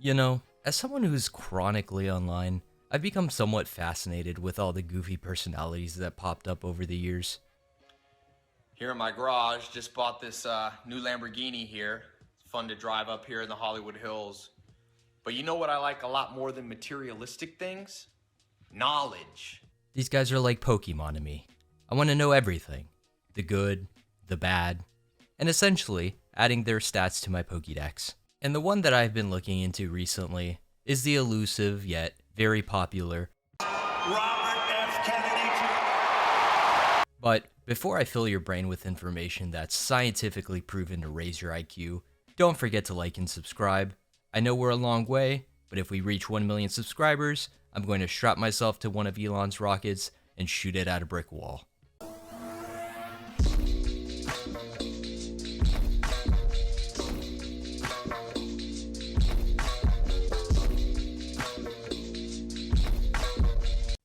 You know, as someone who's chronically online, I've become somewhat fascinated with all the goofy personalities that popped up over the years. Here in my garage, just bought this new Lamborghini here. It's fun to drive up here in the Hollywood Hills. But you know what I like a lot more than materialistic things? Knowledge. These guys are like Pokemon to me. I want to know everything. The good, the bad, and essentially adding their stats to my Pokédex. And the one that I've been looking into recently is the elusive yet very popular Robert F. Kennedy Jr. But before I fill your brain with information that's scientifically proven to raise your IQ, don't forget to like and subscribe. I know we're a long way, but if we reach 1 million subscribers, I'm going to strap myself to one of Elon's rockets and shoot it at a brick wall.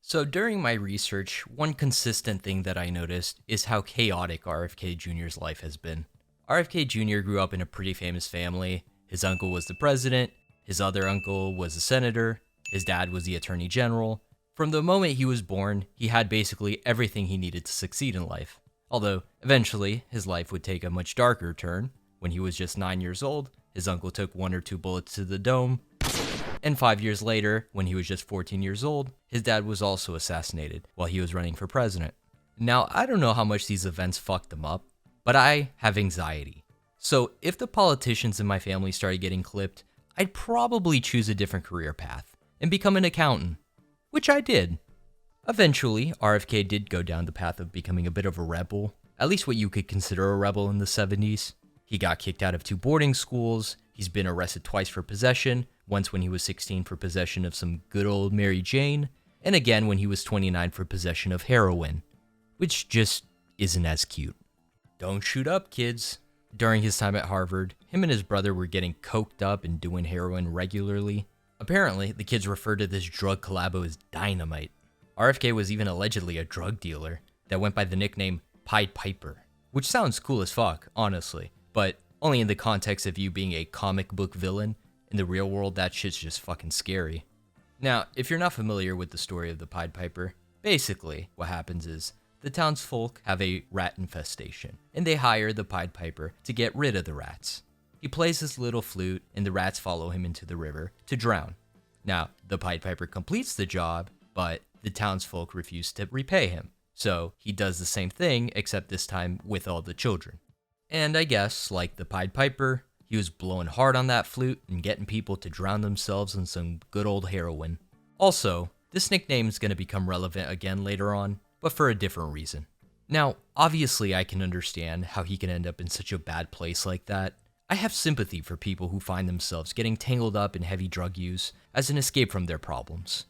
So during my research, one consistent thing that I noticed is how chaotic R.F.K. Jr.'s life has been. R.F.K. Jr. grew up in a pretty famous family. His uncle was the president, his other uncle was a senator, his dad was the attorney general. From the moment he was born, he had basically everything he needed to succeed in life. Although, eventually, his life would take a much darker turn. When he was just 9 years old, his uncle took 1 or 2 bullets to the dome. And 5 years later, when he was just 14 years old, his dad was also assassinated while he was running for president. Now, I don't know how much these events fucked him up, but I have anxiety. So if the politicians in my family started getting clipped, I'd probably choose a different career path and become an accountant, which I did. Eventually, RFK did go down the path of becoming a bit of a rebel, at least what you could consider a rebel in the 70s. He got kicked out of 2 boarding schools, he's been arrested twice for possession, once when he was 16 for possession of some good old Mary Jane, and again when he was 29 for possession of heroin, which just isn't as cute. Don't shoot up, kids. During his time at Harvard, him and his brother were getting coked up and doing heroin regularly. Apparently, the kids referred to this drug collabo as dynamite. RFK was even allegedly a drug dealer that went by the nickname Pied Piper, which sounds cool as fuck, honestly, but only in the context of you being a comic book villain. In the real world, that shit's just fucking scary. Now, if you're not familiar with the story of the Pied Piper, basically what happens is the townsfolk have a rat infestation, and they hire the Pied Piper to get rid of the rats. He plays his little flute, and the rats follow him into the river to drown. Now, the Pied Piper completes the job, but the townsfolk refuse to repay him. So he does the same thing, except this time with all the children. And I guess, like the Pied Piper, he was blowing hard on that flute and getting people to drown themselves in some good old heroin. Also, this nickname is going to become relevant again later on, but for a different reason. Now, obviously I can understand how he can end up in such a bad place like that. I have sympathy for people who find themselves getting tangled up in heavy drug use as an escape from their problems.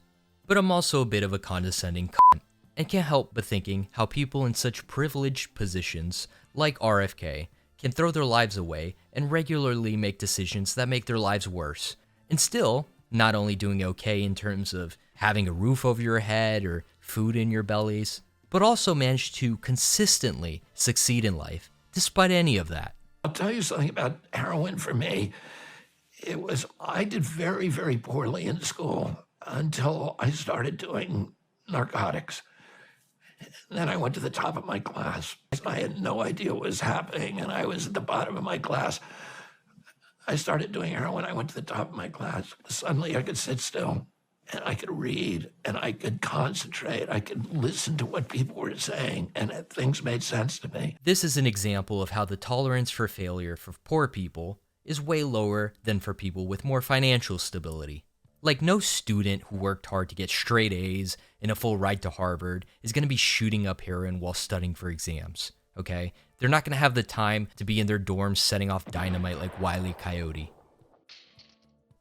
But I'm also a bit of a condescending cunt, and can't help but thinking how people in such privileged positions like RFK can throw their lives away and regularly make decisions that make their lives worse, and still not only doing okay in terms of having a roof over your head or food in your bellies, but also manage to consistently succeed in life despite any of that. I'll tell you something about heroin for me. I did very, very poorly in school until I started doing narcotics. Then I went to the top of my class. I had no idea what was happening, and I was at the bottom of my class. I started doing heroin. I went to the top of my class. Suddenly, I could sit still, and I could read, and I could concentrate. I could listen to what people were saying, and things made sense to me. This is an example of how the tolerance for failure for poor people is way lower than for people with more financial stability. Like, no student who worked hard to get straight A's and a full ride to Harvard is going to be shooting up heroin while studying for exams, okay? They're not going to have the time to be in their dorms setting off dynamite like Wile E. Coyote.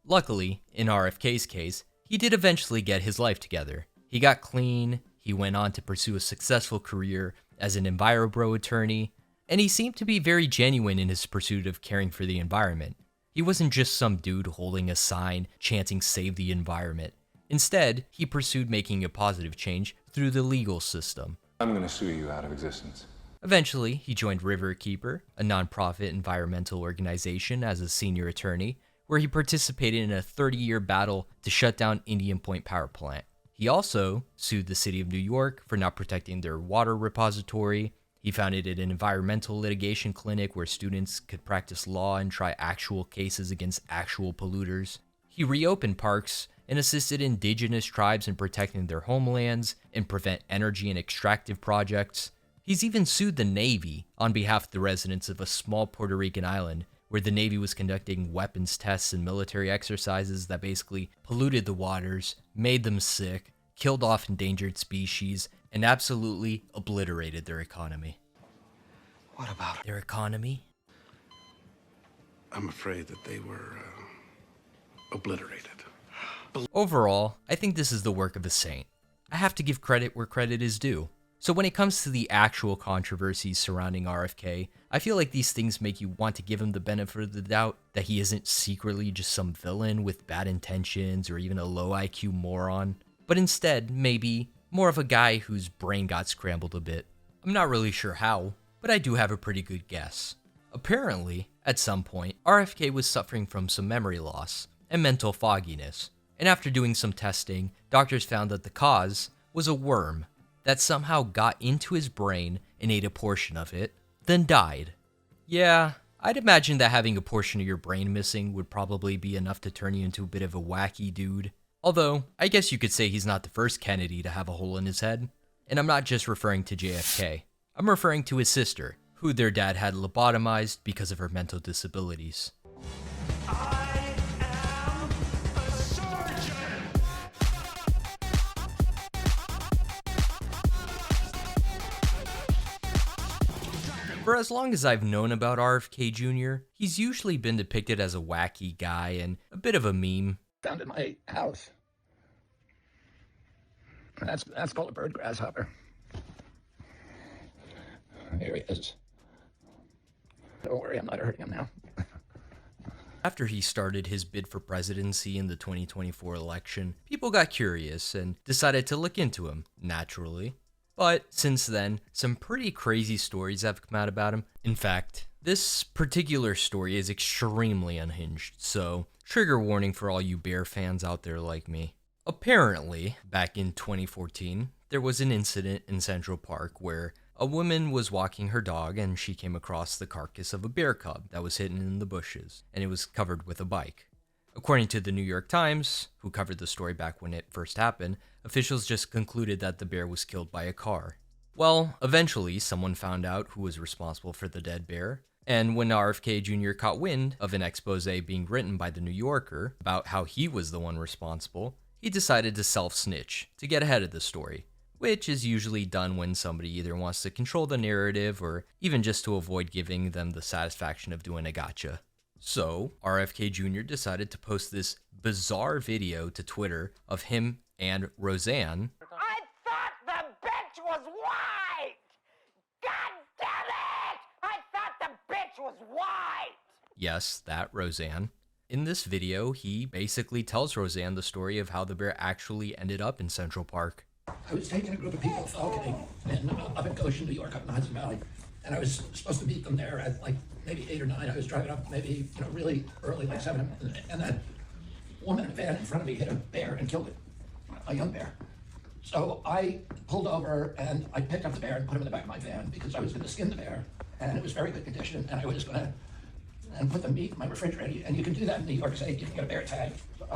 Luckily, in RFK's case, he did eventually get his life together. He got clean, he went on to pursue a successful career as an EnviroBro attorney, and he seemed to be very genuine in his pursuit of caring for the environment. He wasn't just some dude holding a sign chanting "Save the environment." Instead, he pursued making a positive change through the legal system. I'm gonna sue you out of existence. Eventually, he joined Riverkeeper, a nonprofit environmental organization, as a senior attorney, where he participated in a 30-year battle to shut down Indian Point Power Plant. He also sued the city of New York for not protecting their water repository. He founded an environmental litigation clinic where students could practice law and try actual cases against actual polluters. He reopened parks and assisted indigenous tribes in protecting their homelands and prevent energy and extractive projects. He's even sued the Navy on behalf of the residents of a small Puerto Rican island where the Navy was conducting weapons tests and military exercises that basically polluted the waters, made them sick, killed off endangered species, and absolutely obliterated their economy. What about it? Their economy? I'm afraid that they were obliterated. Overall, I think this is the work of a saint. I have to give credit where credit is due. So when it comes to the actual controversies surrounding RFK, I feel like these things make you want to give him the benefit of the doubt that he isn't secretly just some villain with bad intentions or even a low IQ moron, but instead maybe more of a guy whose brain got scrambled a bit. I'm not really sure how, but I do have a pretty good guess. Apparently, at some point, RFK was suffering from some memory loss and mental fogginess, and after doing some testing, doctors found that the cause was a worm that somehow got into his brain and ate a portion of it, then died. Yeah, I'd imagine that having a portion of your brain missing would probably be enough to turn you into a bit of a wacky dude. Although, I guess you could say he's not the first Kennedy to have a hole in his head. And I'm not just referring to JFK. I'm referring to his sister, who their dad had lobotomized because of her mental disabilities. For as long as I've known about RFK Jr., he's usually been depicted as a wacky guy and a bit of a meme. Found in my house. That's called a bird grasshopper. Here he is. Don't worry, I'm not hurting him now. After he started his bid for presidency in the 2024 election, people got curious and decided to look into him, naturally. But since then, some pretty crazy stories have come out about him. In fact, this particular story is extremely unhinged, so trigger warning for all you bear fans out there like me. Apparently, back in 2014, there was an incident in Central Park where a woman was walking her dog and she came across the carcass of a bear cub that was hidden in the bushes, and it was covered with a bike. According to the New York Times, who covered the story back when it first happened, officials just concluded that the bear was killed by a car. Well, eventually, someone found out who was responsible for the dead bear, and when RFK Jr. caught wind of an expose being written by the New Yorker about how he was the one responsible, he decided to self-snitch to get ahead of the story, which is usually done when somebody either wants to control the narrative or even just to avoid giving them the satisfaction of doing a gotcha. So, RFK Jr. decided to post this bizarre video to Twitter of him and Roseanne. I thought the bitch was white! God damn it! I thought the bitch was white! Yes, that Roseanne. In this video, he basically tells Roseanne the story of how the bear actually ended up in Central Park. I was taking a group of people falconing up in Goshen, New York, up in the Hudson Valley, and I was supposed to meet them there at like maybe 8 or 9. I was driving up maybe really early, like 7, and that woman in a van in front of me hit a bear and killed it, a young bear. So I pulled over and I picked up the bear and put him in the back of my van because I was going to skin the bear, and it was very good condition, and I was going to put the meat in my refrigerator. And you can do that in New York State. You can get a bear tag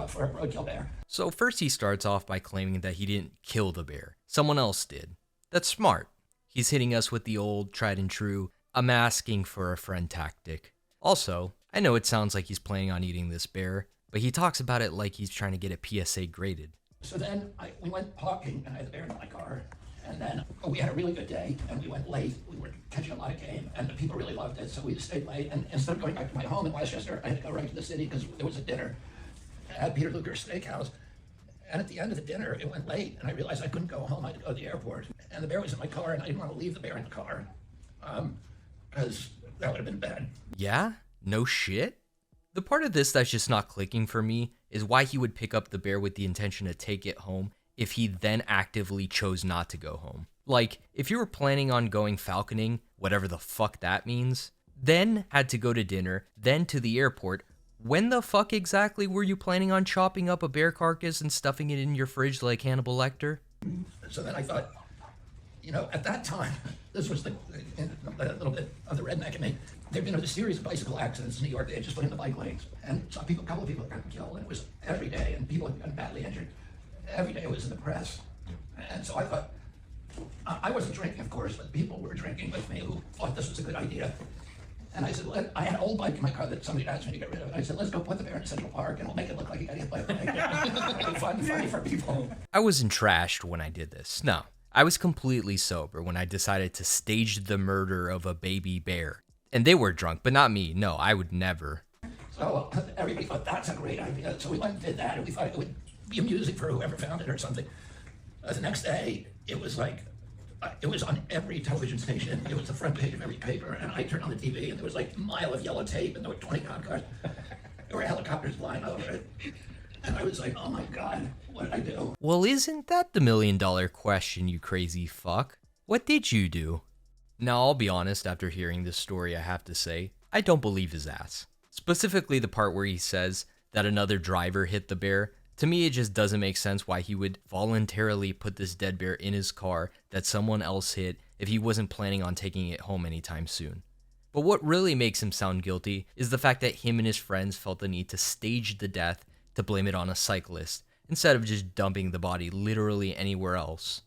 for a roadkill bear. So first he starts off by claiming that he didn't kill the bear. Someone else did. That's smart. He's hitting us with the old tried and true, I'm asking for a friend tactic. Also, I know it sounds like he's planning on eating this bear, but he talks about it like he's trying to get a PSA graded. So then we went parking, and I had the bear in my car. And then we had a really good day, and we went late. We were catching a lot of game, and the people really loved it, so we stayed late. And instead of going back to my home in Westchester, I had to go right to the city because there was a dinner at Peter Luger's Steakhouse. And at the end of the dinner, it went late, and I realized I couldn't go home. I had to go to the airport. And the bear was in my car, and I didn't want to leave the bear in the car because that would have been bad. Yeah? No shit? The part of this that's just not clicking for me is why he would pick up the bear with the intention to take it home if he then actively chose not to go home. Like, if you were planning on going falconing, whatever the fuck that means, then had to go to dinner, then to the airport, When the fuck exactly were you planning on chopping up a bear carcass and stuffing it in your fridge like Hannibal Lecter? So then I thought, at that time, this was a little bit of the redneck in me. There'd been a series of bicycle accidents in New York. They had just put in the bike lanes, and a couple of people had gotten killed, and it was every day, and people had gotten badly injured. Every day it was in the press. And so I thought, I wasn't drinking, of course, but people were drinking with me who thought this was a good idea. And I said, I had an old bike in my car that somebody asked me to get rid of. I said, let's go put the bear in Central Park and we'll make it look like he got hit by a bike. It'll be funny for people. I wasn't trashed when I did this. No, I was completely sober when I decided to stage the murder of a baby bear. And they were drunk, but not me. No, I would never. So everybody thought, that's a great idea. So we went and did that, and we thought it would be amusing for whoever found it or something. The next day, it was like, it was on every television station. It was the front page of every paper, and I turned on the TV, and there was like a mile of yellow tape, and there were 20 cop cars. There were helicopters flying over it. And I was like, oh my God, what did I do? Well, isn't that the $1 million question, you crazy fuck? What did you do? Now, I'll be honest, after hearing this story, I have to say, I don't believe his ass. Specifically the part where he says that another driver hit the bear. To me, it just doesn't make sense why he would voluntarily put this dead bear in his car that someone else hit if he wasn't planning on taking it home anytime soon. But what really makes him sound guilty is the fact that him and his friends felt the need to stage the death to blame it on a cyclist, instead of just dumping the body literally anywhere else.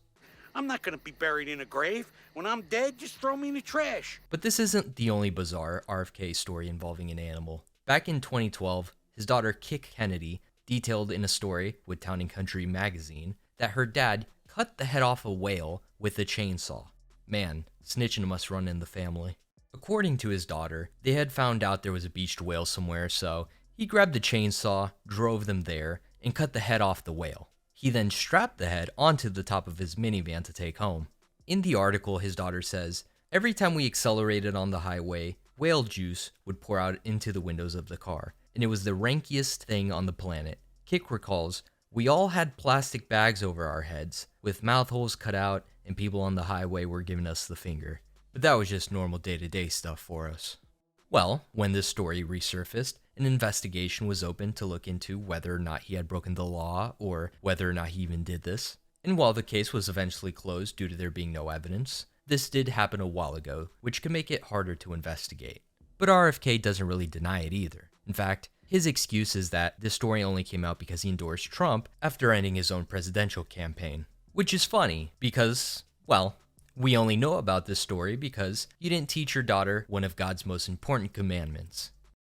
I'm not going to be buried in a grave. When I'm dead, just throw me in the trash. But this isn't the only bizarre RFK story involving an animal. Back in 2012, his daughter Kick Kennedy detailed in a story with Town & Country magazine that her dad cut the head off a whale with a chainsaw. Man, snitching must run in the family. According to his daughter, they had found out there was a beached whale somewhere, so he grabbed the chainsaw, drove them there, and cut the head off the whale. He then strapped the head onto the top of his minivan to take home. In the article, his daughter says, every time we accelerated on the highway, whale juice would pour out into the windows of the car, and it was the rankiest thing on the planet. Kick recalls, we all had plastic bags over our heads, with mouth holes cut out, and people on the highway were giving us the finger. But that was just normal day-to-day stuff for us. Well, when this story resurfaced, an investigation was opened to look into whether or not he had broken the law, or whether or not he even did this. And while the case was eventually closed due to there being no evidence, this did happen a while ago, which can make it harder to investigate. But RFK doesn't really deny it either. In fact, his excuse is that this story only came out because he endorsed Trump after ending his own presidential campaign. Which is funny, because, well, we only know about this story because you didn't teach your daughter one of God's most important commandments.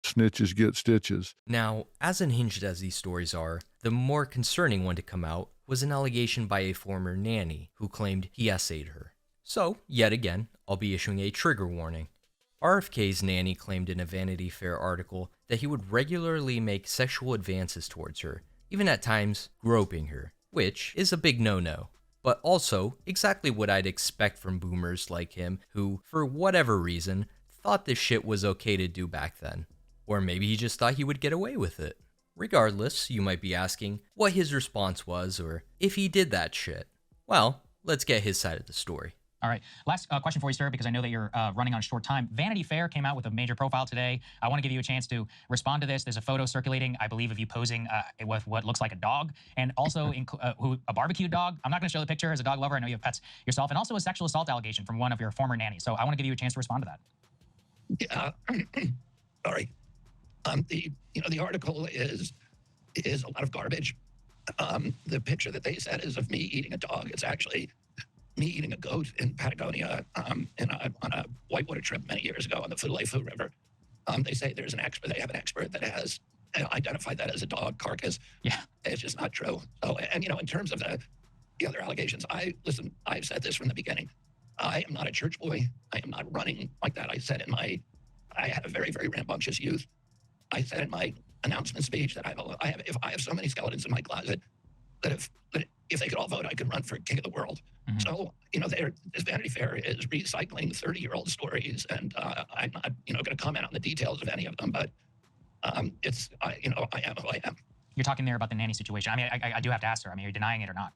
Snitches get stitches. Now, as unhinged as these stories are, the more concerning one to come out was an allegation by a former nanny who claimed he essayed her. So, yet again, I'll be issuing a trigger warning. RFK's nanny claimed in a Vanity Fair article that he would regularly make sexual advances towards her, even at times groping her, which is a big no-no. But also exactly what I'd expect from boomers like him who, for whatever reason, thought this shit was okay to do back then. Or maybe he just thought he would get away with it. Regardless, you might be asking what his response was or if he did that shit. Well, let's get his side of the story. All right. Last question for you, sir, because I know that you're running on a short time. Vanity Fair came out with a major profile today. I want to give you a chance to respond to this. There's a photo circulating, I believe, of you posing with what looks like a dog, and also a barbecue dog. I'm not going to show the picture as a dog lover. I know you have pets yourself, and also a sexual assault allegation from one of your former nannies. So I want to give you a chance to respond to that. Yeah. Sorry. The article is a lot of garbage. The picture that they said is of me eating a dog. It's actually me eating a goat in Patagonia on a whitewater trip many years ago on the Fuleifu River. They say there's an expert. They have an expert that has identified that as a dog carcass. Yeah, it's just not true. So, and in terms of the other allegations, I've said this from the beginning. I am not a church boy. I am not running like that. I had a very, very rambunctious youth. I said in my announcement speech that I have so many skeletons in my closet that if they could all vote, I could run for king of the world. Mm-hmm. So, this Vanity Fair is recycling 30-year-old stories, and I'm not, going to comment on the details of any of them, but I am who I am. You're talking there about the nanny situation. I mean, I do have to ask her. I mean, are you denying it or not?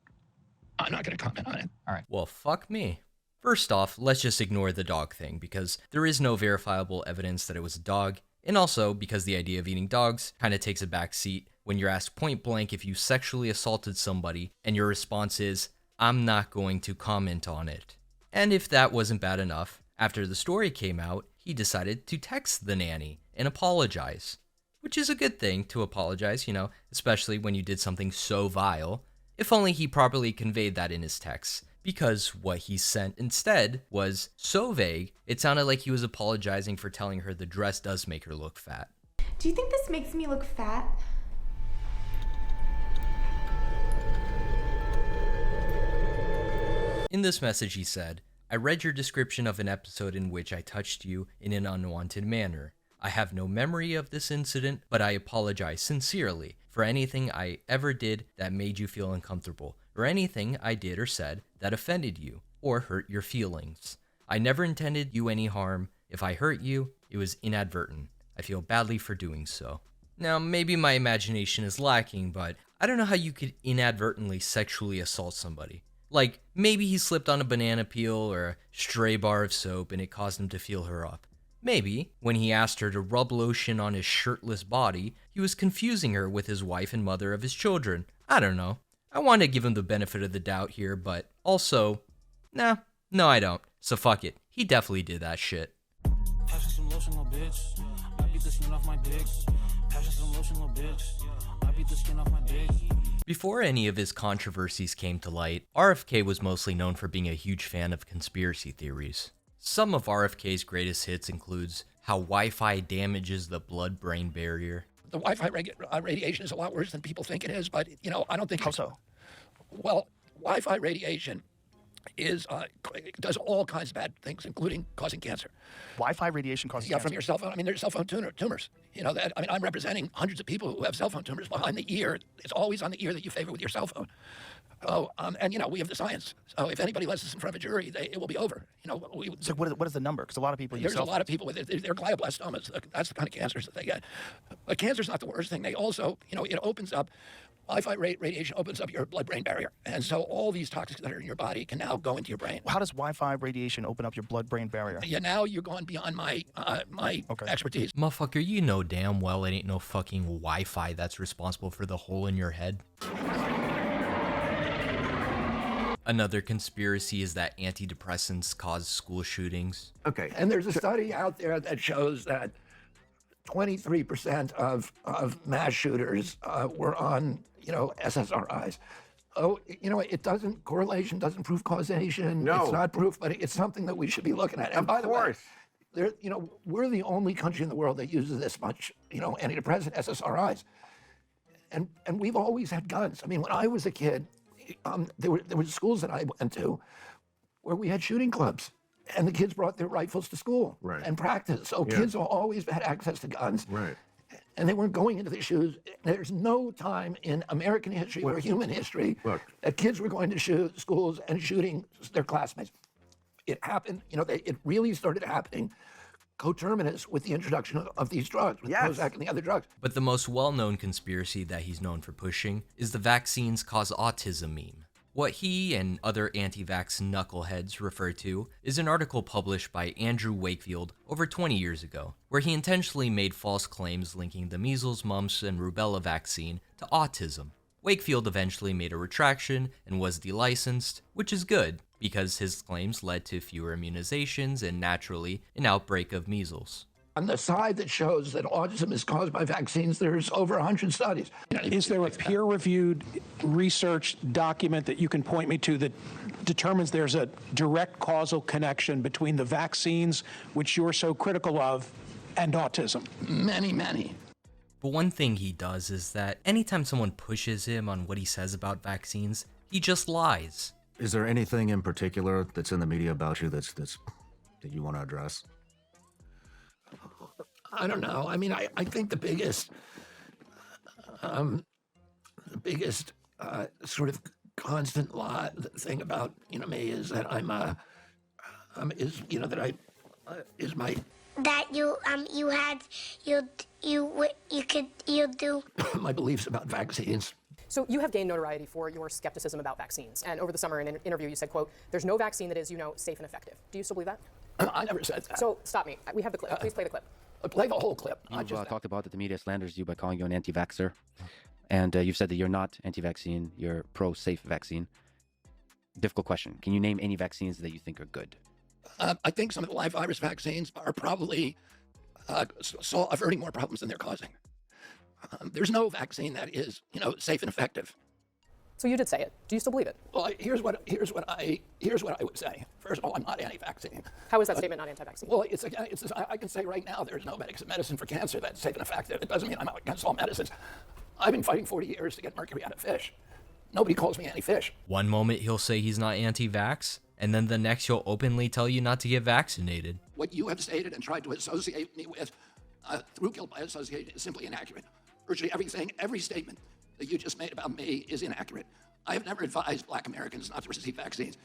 I'm not going to comment on it. All right. Well, fuck me. First off, let's just ignore the dog thing, because there is no verifiable evidence that it was a dog, And also because the idea of eating dogs kind of takes a back seat when you're asked point blank if you sexually assaulted somebody and your response is, I'm not going to comment on it. And if that wasn't bad enough, after the story came out, he decided to text the nanny and apologize. Which is a good thing to apologize, you know, especially when you did something so vile. If only he properly conveyed that in his text, because what he sent instead was so vague, it sounded like he was apologizing for telling her the dress does make her look fat. Do you think this makes me look fat? In this message he said, I read your description of an episode in which I touched you in an unwanted manner. I have no memory of this incident, but I apologize sincerely for anything I ever did that made you feel uncomfortable, or anything I did or said that offended you or hurt your feelings. I never intended you any harm. If I hurt you, it was inadvertent. I feel badly for doing so. Now, maybe my imagination is lacking, but I don't know how you could inadvertently sexually assault somebody. Like, maybe he slipped on a banana peel or a stray bar of soap and it caused him to feel her up. Maybe, when he asked her to rub lotion on his shirtless body, he was confusing her with his wife and mother of his children. I don't know. I want to give him the benefit of the doubt here, but also, no, I don't. So fuck it. He definitely did that shit. Some lotion, little bitch. I beat the skin off my dick. Some lotion, little bitch. I beat the skin off my dick. Before any of his controversies came to light, R.F.K. was mostly known for being a huge fan of conspiracy theories. Some of R.F.K.'s greatest hits includes how Wi-Fi damages the blood-brain barrier. The Wi-Fi radiation is a lot worse than people think it is, but, you know, I don't think... How so? Well, Wi-Fi radiation does all kinds of bad things, including causing cancer. Wi-Fi radiation causes cancer? Yeah, from your cell phone. I mean, there's cell phone tumors. You know, that. I mean, I'm representing hundreds of people who have cell phone tumors behind the ear. It's always on the ear that you favor with your cell phone. Oh, and, you know, we have the science. So if anybody lets us in front of a jury, it will be over. You know, so what is the number? Because a lot of people use There's a lot of people with it. They're glioblastomas. That's the kind of cancers that they get. But cancer's not the worst thing. They also, you know, it opens up, Wi-Fi radiation opens up your blood-brain barrier. And so all these toxins that are in your body can now go into your brain. How does Wi-Fi radiation open up your blood-brain barrier? Yeah, now you're going beyond my expertise. Motherfucker, you know damn well it ain't no fucking Wi-Fi that's responsible for the hole in your head. Another conspiracy is that antidepressants cause school shootings. Okay. And there's a study out there that shows that 23% of mass shooters were on, you know, SSRIs. Oh, you know, correlation doesn't prove causation. No. It's not proof, but it's something that we should be looking at. And by the way, you know, we're the only country in the world that uses this much, you know, antidepressant SSRIs. And we've always had guns. I mean, when I was a kid, there were schools that I went to where we had shooting clubs, and the kids brought their rifles to school and practice. So kids always had access to guns, and they weren't going into the shoes. There's no time in American history or human history that kids were going to schools and shooting their classmates. It happened, you know, it really started happening coterminous with the introduction of these drugs, with Prozac and the other drugs. But the most well-known conspiracy that he's known for pushing is the vaccines cause autism meme. What he and other anti-vax knuckleheads refer to is an article published by Andrew Wakefield over 20 years ago, where he intentionally made false claims linking the measles, mumps, and rubella vaccine to autism. Wakefield eventually made a retraction and was delicensed, which is good, because his claims led to fewer immunizations and naturally an outbreak of measles. On the side that shows that autism is caused by vaccines, there's over 100 studies. Is there a peer-reviewed research document that you can point me to that determines there's a direct causal connection between the vaccines, which you're so critical of, and autism? Many. But one thing he does is that anytime someone pushes him on what he says about vaccines, he just lies. Is there anything in particular that's in the media about you that you want to address? I don't know. I mean, I think the biggest sort of constant thing about, you know, me is that you do my beliefs about vaccines. So you have gained notoriety for your skepticism about vaccines. And over the summer in an interview you said, quote, there's no vaccine that is, you know, safe and effective. Do you still believe that? I never said that. So stop me. We have the clip. Please play the clip. Play the whole clip. You've talked about that the media slanders you by calling you an anti-vaxxer. And you've said that you're not anti-vaccine, you're pro-safe vaccine. Difficult question. Can you name any vaccines that you think are good? I think some of the live virus vaccines are probably averting more problems than they're causing. There's no vaccine that is, safe and effective. So you did say it. Do you still believe it? Well, here's what I would say. First of all, I'm not anti-vaccine. How is that statement not anti-vaccine? Well, I can say right now there's no medicine for cancer that's safe and effective. It doesn't mean I'm out against all medicines. I've been fighting 40 years to get mercury out of fish. Nobody calls me anti-fish. One moment he'll say he's not anti-vax, and then the next he'll openly tell you not to get vaccinated. What you have stated and tried to associate me with through guilt by association is simply inaccurate. Virtually every statement that you just made about me is inaccurate. I have never advised Black Americans not to receive vaccines.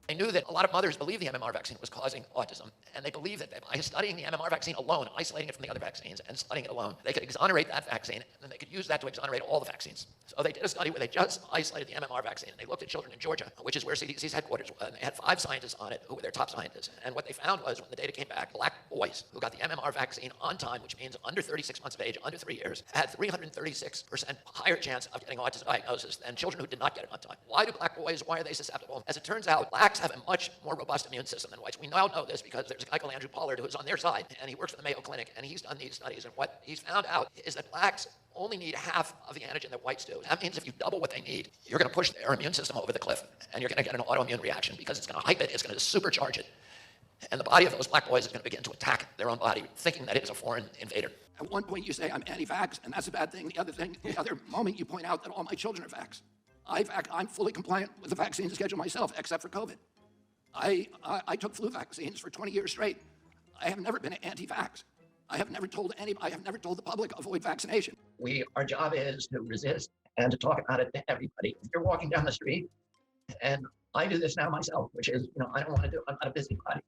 I knew that a lot of mothers believed the MMR vaccine was causing autism, and they believed that by studying the MMR vaccine alone, isolating it from the other vaccines and studying it alone, they could exonerate that vaccine, and then they could use that to exonerate all the vaccines. So they did a study where they just isolated the MMR vaccine, and they looked at children in Georgia, which is where CDC's headquarters was, and they had 5 scientists on it who were their top scientists. And what they found was, when the data came back, Black boys who got the MMR vaccine on time, which means under 36 months of age, under 3 years, had 336% higher chance of getting autism diagnosis than children who did not get it on time. Why do Black boys, why are they susceptible? As it turns out, Blacks have a much more robust immune system than whites. We now know this because there's a guy called Andrew Pollard who's on their side, and he works for the Mayo Clinic, and he's done these studies, and what he's found out is that Blacks only need half of the antigen that whites do. That means if you double what they need, you're going to push their immune system over the cliff, and you're going to get an autoimmune reaction because it's going to hype it, it's going to supercharge it, and the body of those Black boys is going to begin to attack their own body, thinking that it is a foreign invader. At one point you say I'm anti-vax, and that's a bad thing. The other moment you point out that all my children are vax. I'm fully compliant with the vaccine schedule myself, except for COVID. I took flu vaccines for 20 years straight. I have never been anti-vax. I have never told the public avoid vaccination. Our job is to resist and to talk about it to everybody. If you're walking down the street, and I do this now myself, which is, I don't want to do, I'm not a busybody.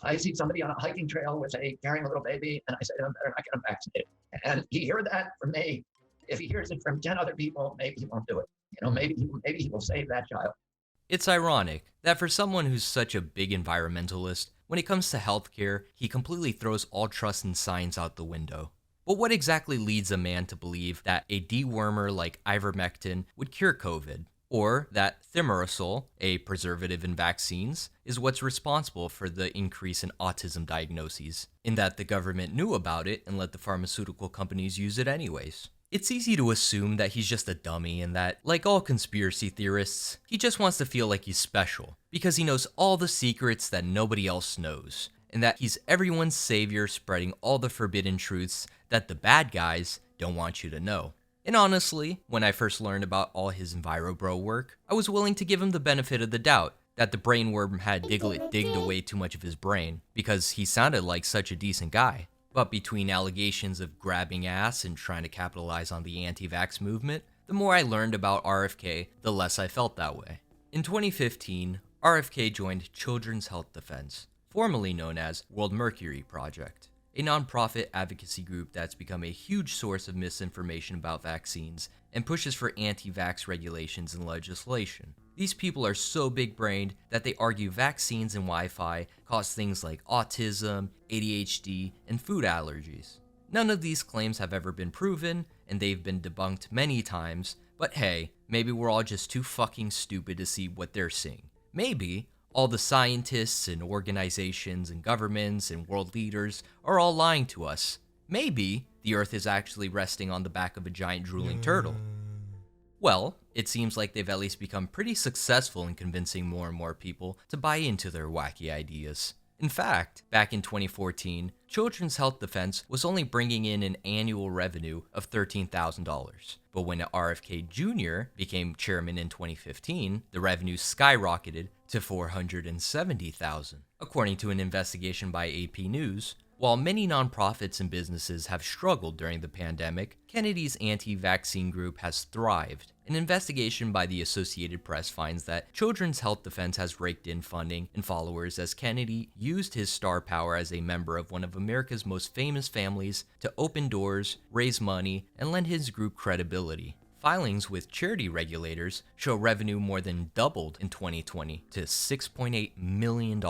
I see somebody on a hiking trail with carrying a little baby, and I say to him, better not get him vaccinated. And he heard that from me. If he hears it from 10 other people, maybe he won't do it. Maybe he will save that child. It's ironic that for someone who's such a big environmentalist, when it comes to healthcare, he completely throws all trust in science out the window. But what exactly leads a man to believe that a dewormer like ivermectin would cure COVID? Or that thimerosal, a preservative in vaccines, is what's responsible for the increase in autism diagnoses, in that the government knew about it and let the pharmaceutical companies use it anyways? It's easy to assume that he's just a dummy and that, like all conspiracy theorists, he just wants to feel like he's special, because he knows all the secrets that nobody else knows, and that he's everyone's savior spreading all the forbidden truths that the bad guys don't want you to know. And honestly, when I first learned about all his EnviroBro work, I was willing to give him the benefit of the doubt that the brainworm had Diglett digged away too much of his brain, because he sounded like such a decent guy. But between allegations of grabbing ass and trying to capitalize on the anti-vax movement, the more I learned about RFK, the less I felt that way. In 2015, RFK joined Children's Health Defense, formerly known as World Mercury Project, a nonprofit advocacy group that's become a huge source of misinformation about vaccines and pushes for anti-vax regulations and legislation. These people are so big-brained that they argue vaccines and Wi-Fi cause things like autism, ADHD, and food allergies. None of these claims have ever been proven, and they've been debunked many times, but hey, maybe we're all just too fucking stupid to see what they're seeing. Maybe all the scientists and organizations and governments and world leaders are all lying to us. Maybe the Earth is actually resting on the back of a giant drooling turtle. Well, it seems like they've at least become pretty successful in convincing more and more people to buy into their wacky ideas. In fact, back in 2014, Children's Health Defense was only bringing in an annual revenue of $13,000. But when RFK Jr. became chairman in 2015, the revenue skyrocketed to $470,000. According to an investigation by AP News, while many nonprofits and businesses have struggled during the pandemic, Kennedy's anti-vaccine group has thrived. An investigation by the Associated Press finds that Children's Health Defense has raked in funding and followers as Kennedy used his star power as a member of one of America's most famous families to open doors, raise money, and lend his group credibility. Filings with charity regulators show revenue more than doubled in 2020 to $6.8 million.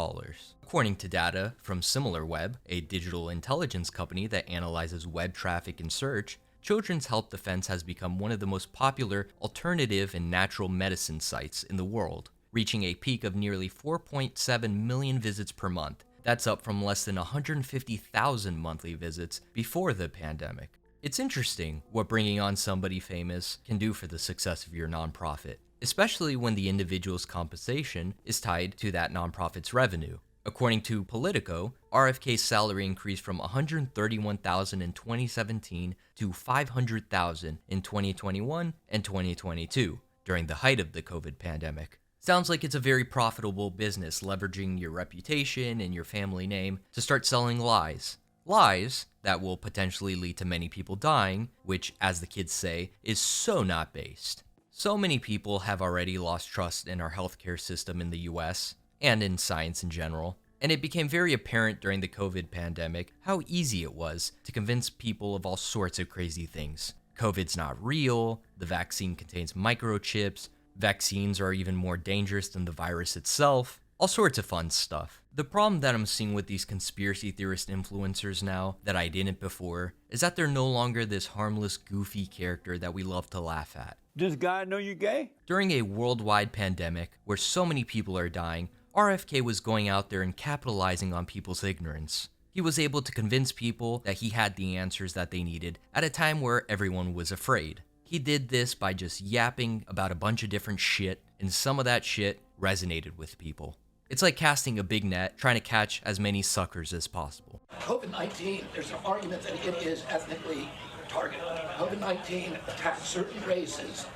According to data from SimilarWeb, a digital intelligence company that analyzes web traffic and search, Children's Health Defense has become one of the most popular alternative and natural medicine sites in the world, reaching a peak of nearly 4.7 million visits per month. That's up from less than 150,000 monthly visits before the pandemic. It's interesting what bringing on somebody famous can do for the success of your nonprofit, especially when the individual's compensation is tied to that nonprofit's revenue. According to Politico, RFK's salary increased from $131,000 in 2017 to $500,000 in 2021 and 2022, during the height of the COVID pandemic. Sounds like it's a very profitable business, leveraging your reputation and your family name to start selling lies. Lies that will potentially lead to many people dying, which, as the kids say, is so not based. So many people have already lost trust in our healthcare system in the US, and in science in general, and it became very apparent during the COVID pandemic how easy it was to convince people of all sorts of crazy things. COVID's not real, the vaccine contains microchips, vaccines are even more dangerous than the virus itself, all sorts of fun stuff. The problem that I'm seeing with these conspiracy theorist influencers now that I didn't before is that they're no longer this harmless, goofy character that we love to laugh at. Does God know you're gay? During a worldwide pandemic where so many people are dying, RFK was going out there and capitalizing on people's ignorance. He was able to convince people that he had the answers that they needed at a time where everyone was afraid. He did this by just yapping about a bunch of different shit, and some of that shit resonated with people. It's like casting a big net, trying to catch as many suckers as possible. COVID-19, there's an argument that it is ethnically targeted. COVID-19 attacks certain races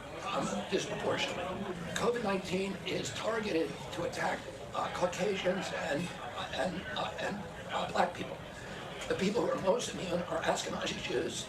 disproportionately. COVID-19 is targeted to attack Caucasians and black people. The people who are most immune are Ashkenazi Jews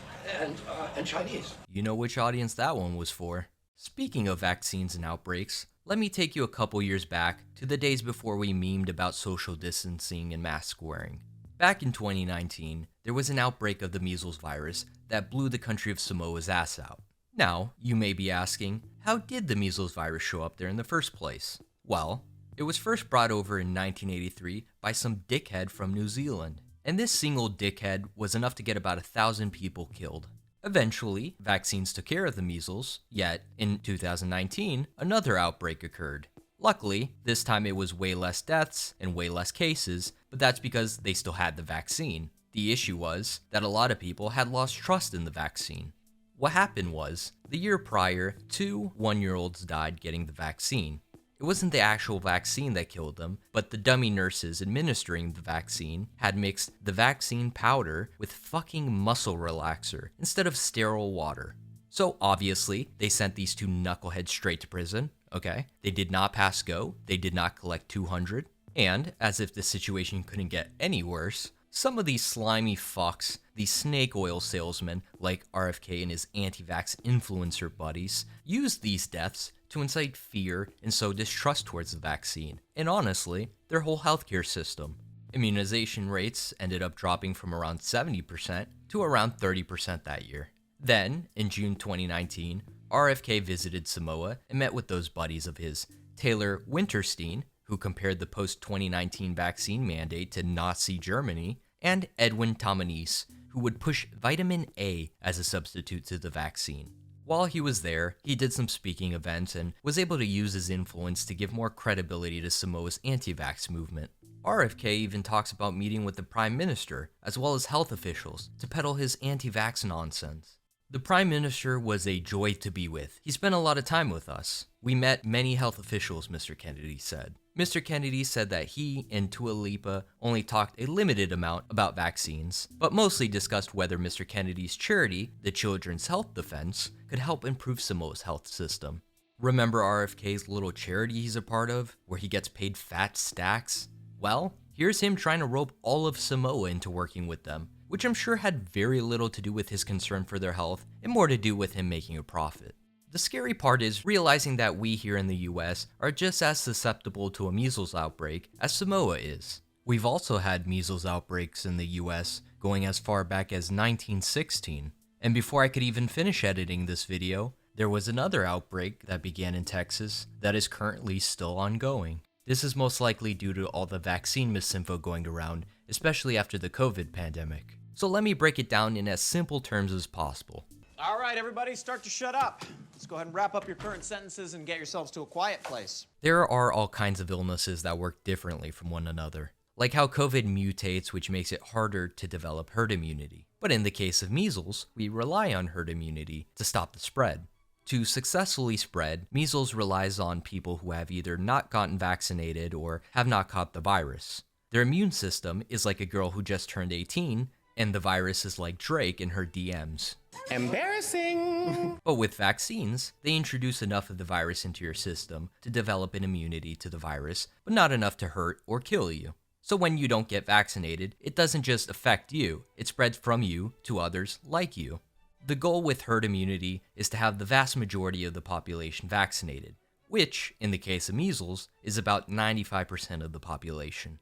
and Chinese. You know which audience that one was for. Speaking of vaccines and outbreaks, let me take you a couple years back to the days before we memed about social distancing and mask wearing. Back in 2019, there was an outbreak of the measles virus that blew the country of Samoa's ass out. Now, you may be asking, how did the measles virus show up there in the first place? Well, it was first brought over in 1983 by some dickhead from New Zealand. And this single dickhead was enough to get about 1,000 people killed. Eventually, vaccines took care of the measles, yet in 2019, another outbreak occurred. Luckily, this time it was way less deaths and way less cases, but that's because they still had the vaccine. The issue was that a lot of people had lost trust in the vaccine. What happened was, the year prior, 2 one-year-olds died getting the vaccine. It wasn't the actual vaccine that killed them, but the dummy nurses administering the vaccine had mixed the vaccine powder with fucking muscle relaxer instead of sterile water. So obviously, they sent these 2 knuckleheads straight to prison, okay? They did not pass go, they did not collect 200, and, as if the situation couldn't get any worse, some of these slimy fucks, these snake oil salesmen like RFK and his anti-vax influencer buddies, used these deaths to incite fear and sow distrust towards the vaccine, and honestly, their whole healthcare system. Immunization rates ended up dropping from around 70% to around 30% that year. Then, in June 2019, RFK visited Samoa and met with those buddies of his, Taylor Winterstein, who compared the post-2019 vaccine mandate to Nazi Germany, and Edwin Tamanis, who would push vitamin A as a substitute to the vaccine. While he was there, he did some speaking events and was able to use his influence to give more credibility to Samoa's anti-vax movement. RFK even talks about meeting with the Prime Minister, as well as health officials, to peddle his anti-vax nonsense. The Prime Minister was a joy to be with. He spent a lot of time with us. We met many health officials, Mr. Kennedy said. Mr. Kennedy said that he and Tua Lipa only talked a limited amount about vaccines, but mostly discussed whether Mr. Kennedy's charity, the Children's Health Defense, could help improve Samoa's health system. Remember RFK's little charity he's a part of, where he gets paid fat stacks? Well, here's him trying to rope all of Samoa into working with them, which I'm sure had very little to do with his concern for their health and more to do with him making a profit. The scary part is realizing that we here in the US are just as susceptible to a measles outbreak as Samoa is. We've also had measles outbreaks in the US going as far back as 1916. And before I could even finish editing this video, There was another outbreak that began in Texas that is currently still ongoing. This is most likely due to all the vaccine misinfo going around, especially after the COVID pandemic. So let me break it down in as simple terms as possible. All right, everybody, start to shut up. Let's go ahead and wrap up your current sentences and get yourselves to a quiet place. There are all kinds of illnesses that work differently from one another, like how COVID mutates, which makes it harder to develop herd immunity. But in the case of measles, we rely on herd immunity to stop the spread. To successfully spread, measles relies on people who have either not gotten vaccinated or have not caught the virus. Their immune system is like a girl who just turned 18, and the virus is like Drake in her DMs. Embarrassing! But with vaccines, they introduce enough of the virus into your system to develop an immunity to the virus, but not enough to hurt or kill you. So when you don't get vaccinated, it doesn't just affect you, it spreads from you to others like you. The goal with herd immunity is to have the vast majority of the population vaccinated, which, in the case of measles, is about 95% of the population.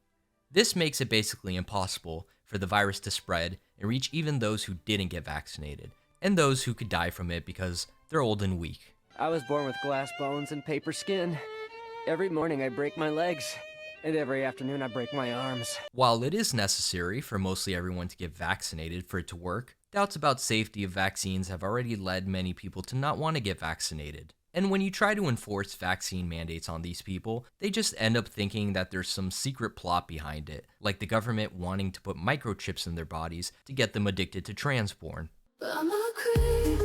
This makes it basically impossible for the virus to spread and reach even those who didn't get vaccinated, and those who could die from it because they're old and weak. I was born with glass bones and paper skin. Every morning I break my legs, and every afternoon I break my arms. While it is necessary for mostly everyone to get vaccinated for it to work, doubts about safety of vaccines have already led many people to not want to get vaccinated. And when you try to enforce vaccine mandates on these people, they just end up thinking that there's some secret plot behind it, like the government wanting to put microchips in their bodies to get them addicted to trans porn. I'm a creep.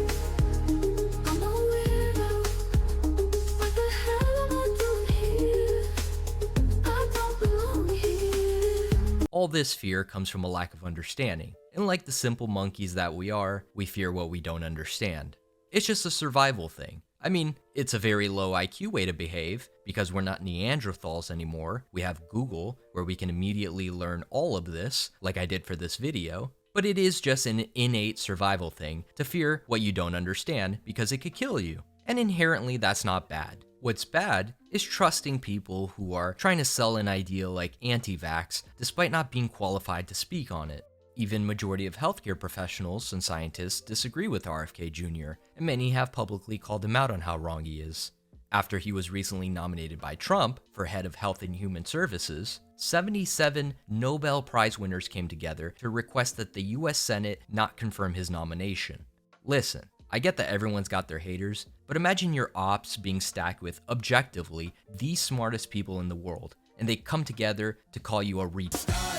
I'm a weirdo. What the hell am I doing here? I don't belong here. All this fear comes from a lack of understanding, and like the simple monkeys that we are, we fear what we don't understand. It's just a survival thing. I mean, it's a very low IQ way to behave, because we're not Neanderthals anymore. We have Google, where we can immediately learn all of this, like I did for this video. But it is just an innate survival thing to fear what you don't understand because it could kill you. And inherently, that's not bad. What's bad is trusting people who are trying to sell an idea like Antivax despite not being qualified to speak on it. Even majority of healthcare professionals and scientists disagree with R.F.K. Jr., and many have publicly called him out on how wrong he is. After he was recently nominated by Trump for head of Health and Human Services, 77 Nobel Prize winners came together to request that the US Senate not confirm his nomination. Listen, I get that everyone's got their haters, but imagine your ops being stacked with, objectively, the smartest people in the world, and they come together to call you a retard.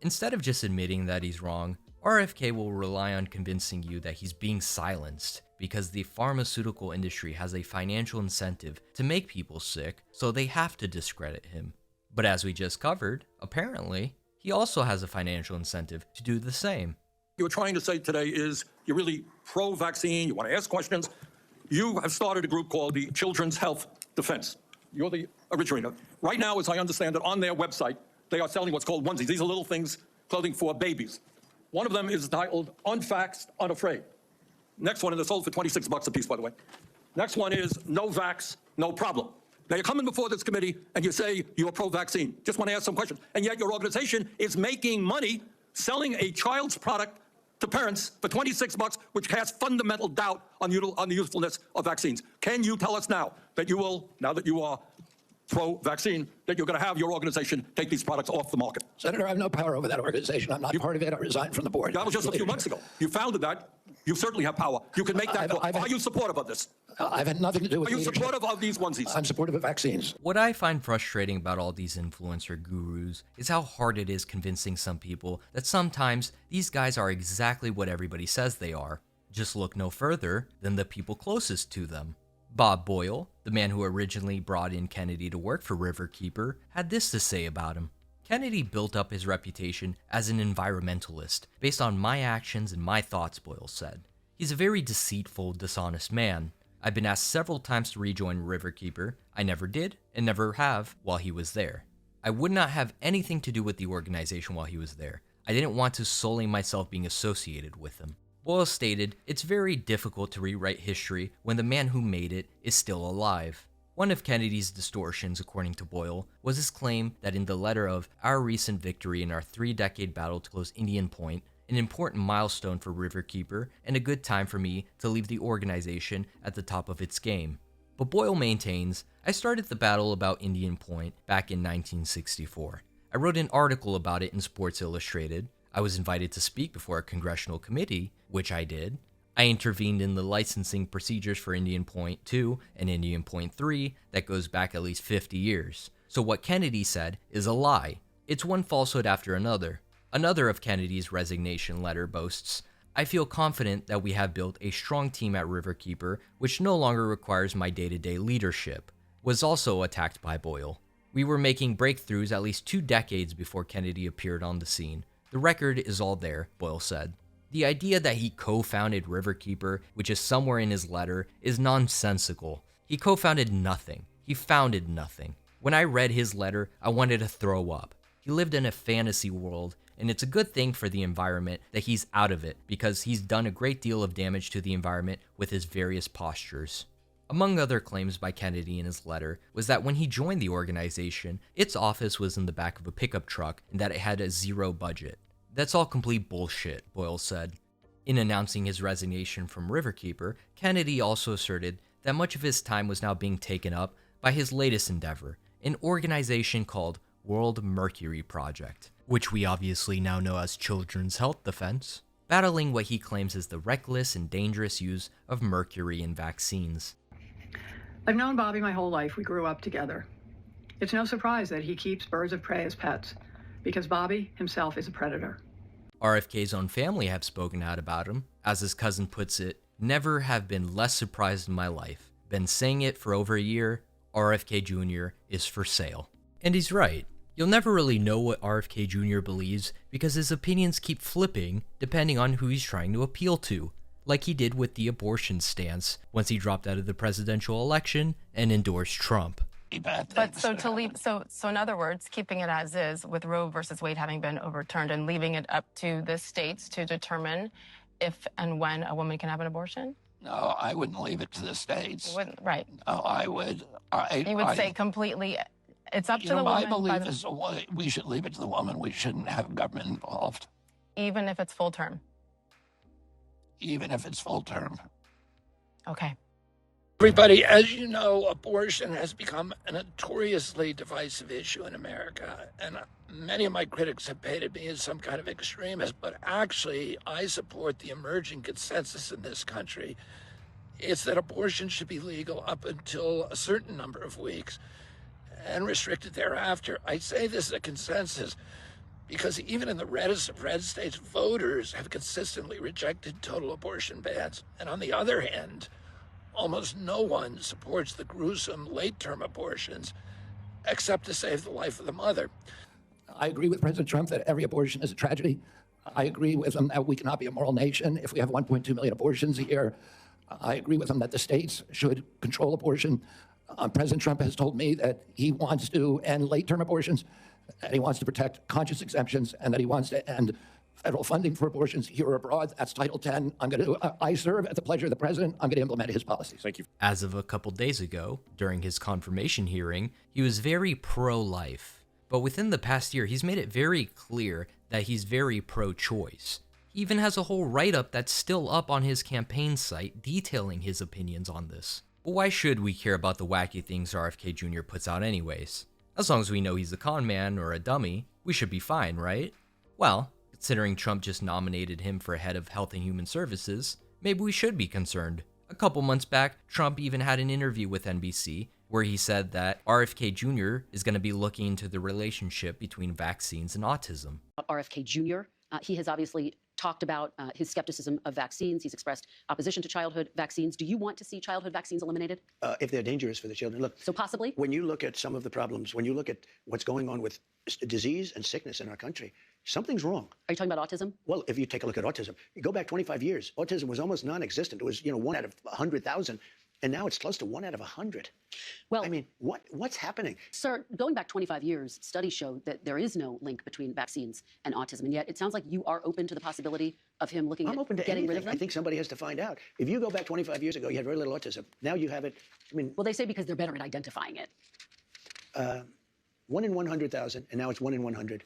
Instead of just admitting that he's wrong, RFK will rely on convincing you that he's being silenced because the pharmaceutical industry has a financial incentive to make people sick, so they have to discredit him. But as we just covered, apparently, he also has a financial incentive to do the same. You're trying to say today is you're really pro-vaccine, you want to ask questions. You have started a group called the Children's Health Defense. You're the originator. Right now, as I understand it, on their website, they are selling what's called onesies. These are little things, clothing for babies. One of them is titled Unvaxxed, Unafraid. Next one, and they're sold for $26 a piece, by the way. Next one is No Vax, No Problem. Now, you're coming before this committee and you say you're pro-vaccine. Just want to ask some questions. And yet your organization is making money selling a child's product to parents for $26, which casts fundamental doubt on the usefulness of vaccines. Can you tell us now that you will, now that you are pro-vaccine, that you're going to have your organization take these products off the market? Senator, I have no power over that organization. I'm not part of it. I resigned from the board. That was just a few months ago. You founded that. You certainly have power. You can make that call. Are you supportive of this? I've had nothing to do with Are you leadership. supportive of these onesies? I'm supportive of vaccines. What I find frustrating about all these influencer gurus is how hard it is convincing some people that sometimes these guys are exactly what everybody says they are. Just look no further than the people closest to them. Bob Boyle, the man who originally brought in Kennedy to work for Riverkeeper, had this to say about him. Kennedy built up his reputation as an environmentalist based on my actions and my thoughts, Boyle said. He's a very deceitful, dishonest man. I've been asked several times to rejoin Riverkeeper. I never did and never have while he was there. I would not have anything to do with the organization while he was there. I didn't want to sully myself being associated with him. Boyle stated, it's very difficult to rewrite history when the man who made it is still alive. One of Kennedy's distortions, according to Boyle, was his claim that in the letter of our recent victory in our 3-decade battle to close Indian Point, an important milestone for Riverkeeper and a good time for me to leave the organization at the top of its game. But Boyle maintains, I started the battle about Indian Point back in 1964. I wrote an article about it in Sports Illustrated. I was invited to speak before a congressional committee, which I did. I intervened in the licensing procedures for Indian Point 2 and Indian Point 3 that goes back at least 50 years. So what Kennedy said is a lie. It's one falsehood after another. Another of Kennedy's resignation letter boasts, I feel confident that we have built a strong team at Riverkeeper which no longer requires my day-to-day leadership, was also attacked by Boyle. We were making breakthroughs at least 2 decades before Kennedy appeared on the scene. The record is all there, Boyle said. The idea that he co-founded Riverkeeper, which is somewhere in his letter, is nonsensical. He co-founded nothing. He founded nothing. When I read his letter, I wanted to throw up. He lived in a fantasy world, and it's a good thing for the environment that he's out of it because he's done a great deal of damage to the environment with his various postures. Among other claims by Kennedy in his letter was that when he joined the organization, its office was in the back of a pickup truck and that it had a zero budget. That's all complete bullshit, Boyle said. In announcing his resignation from Riverkeeper, Kennedy also asserted that much of his time was now being taken up by his latest endeavor, an organization called World Mercury Project, which we obviously now know as Children's Health Defense, battling what he claims is the reckless and dangerous use of mercury in vaccines. I've known Bobby my whole life. We grew up together. It's no surprise that he keeps birds of prey as pets, because Bobby himself is a predator. RFK's own family have spoken out about him. As his cousin puts it, never have been less surprised in my life. Been saying it for over a year, RFK Jr. is for sale. And he's right. You'll never really know what RFK Jr. believes because his opinions keep flipping depending on who he's trying to appeal to, like he did with the abortion stance once he dropped out of the presidential election and endorsed Trump. But so to leave, so in other words, keeping it as is with Roe versus Wade having been overturned and leaving it up to the states to determine if and when a woman can have an abortion? No, I wouldn't leave it to the states. You wouldn't, right? No, I would. You would say completely. It's up to the woman. My belief is we should leave it to the woman. We shouldn't have government involved. Even if it's full term. Even if it's full term. Okay. Everybody, as you know, abortion has become a notoriously divisive issue in America, and many of my critics have painted me as some kind of extremist, but actually, I support the emerging consensus in this country. It's that abortion should be legal up until a certain number of weeks and restricted thereafter. I say this is a consensus because even in the reddest of red states, voters have consistently rejected total abortion bans. And on the other hand, almost no one supports the gruesome late-term abortions except to save the life of the mother. I agree with President Trump that every abortion is a tragedy. I agree with him that we cannot be a moral nation if we have 1.2 million abortions a year. I agree with him that the states should control abortion. President Trump has told me that he wants to end late-term abortions, and he wants to protect conscious exemptions, and that he wants to end federal funding for abortions here or abroad. That's Title 10. I serve at the pleasure of the president. I'm going to implement his policies. Thank you. As of a couple days ago, during his confirmation hearing, he was very pro-life. But within the past year, he's made it very clear that he's very pro-choice. He even has a whole write-up that's still up on his campaign site detailing his opinions on this. But why should we care about the wacky things RFK Jr. puts out anyways? As long as we know he's a con man or a dummy, we should be fine, right? Well, considering Trump just nominated him for head of Health and Human Services, maybe we should be concerned. A couple months back, Trump even had an interview with NBC where he said that RFK Jr. is going to be looking into the relationship between vaccines and autism. RFK Jr., he has obviously talked about his skepticism of vaccines. He's expressed opposition to childhood vaccines. Do you want to see childhood vaccines eliminated? If they're dangerous for the children. Look. So possibly? When you look at some of the problems, when you look at what's going on with disease and sickness in our country, something's wrong. Are you talking about autism? Well, if you take a look at autism, you go back 25 years, autism was almost non-existent. It was, 1 out of 100,000. And now it's close to 1 out of 100. Well, I mean, what's happening? Sir, going back 25 years, studies show that there is no link between vaccines and autism. And yet it sounds like you are open to the possibility of him looking I'm at open to getting anything. rid of them. I think somebody has to find out. If you go back 25 years ago, you had very little autism. Now you have it. I mean, well, they say because they're better at identifying it. 1 in 100,000, and now it's 1 in 100.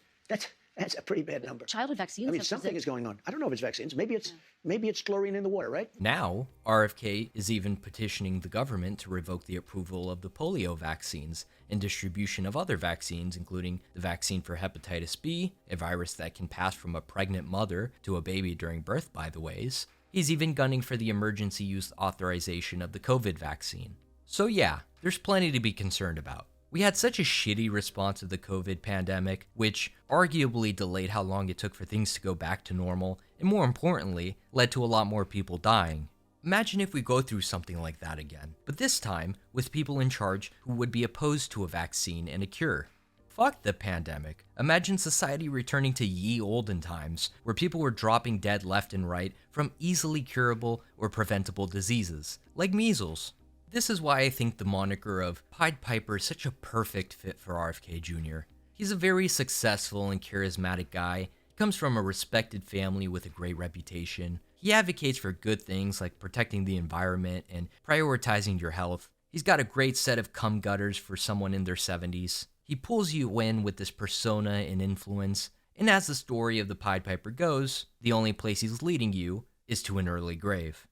That's a pretty bad number. Childhood vaccines. I mean, something is going on. I don't know if it's vaccines. Maybe it's chlorine in the water, right? Now, RFK is even petitioning the government to revoke the approval of the polio vaccines and distribution of other vaccines, including the vaccine for hepatitis B, a virus that can pass from a pregnant mother to a baby during birth, by the ways. He's even gunning for the emergency use authorization of the COVID vaccine. So yeah, there's plenty to be concerned about. We had such a shitty response to the COVID pandemic, which arguably delayed how long it took for things to go back to normal, and more importantly, led to a lot more people dying. Imagine if we go through something like that again, but this time with people in charge who would be opposed to a vaccine and a cure. Fuck the pandemic. Imagine society returning to ye olden times, where people were dropping dead left and right from easily curable or preventable diseases, like measles. This is why I think the moniker of Pied Piper is such a perfect fit for RFK Jr. He's a very successful and charismatic guy. He comes from a respected family with a great reputation. He advocates for good things like protecting the environment and prioritizing your health. He's got a great set of cum gutters for someone in their 70s. He pulls you in with this persona and influence, and as the story of the Pied Piper goes, the only place he's leading you is to an early grave.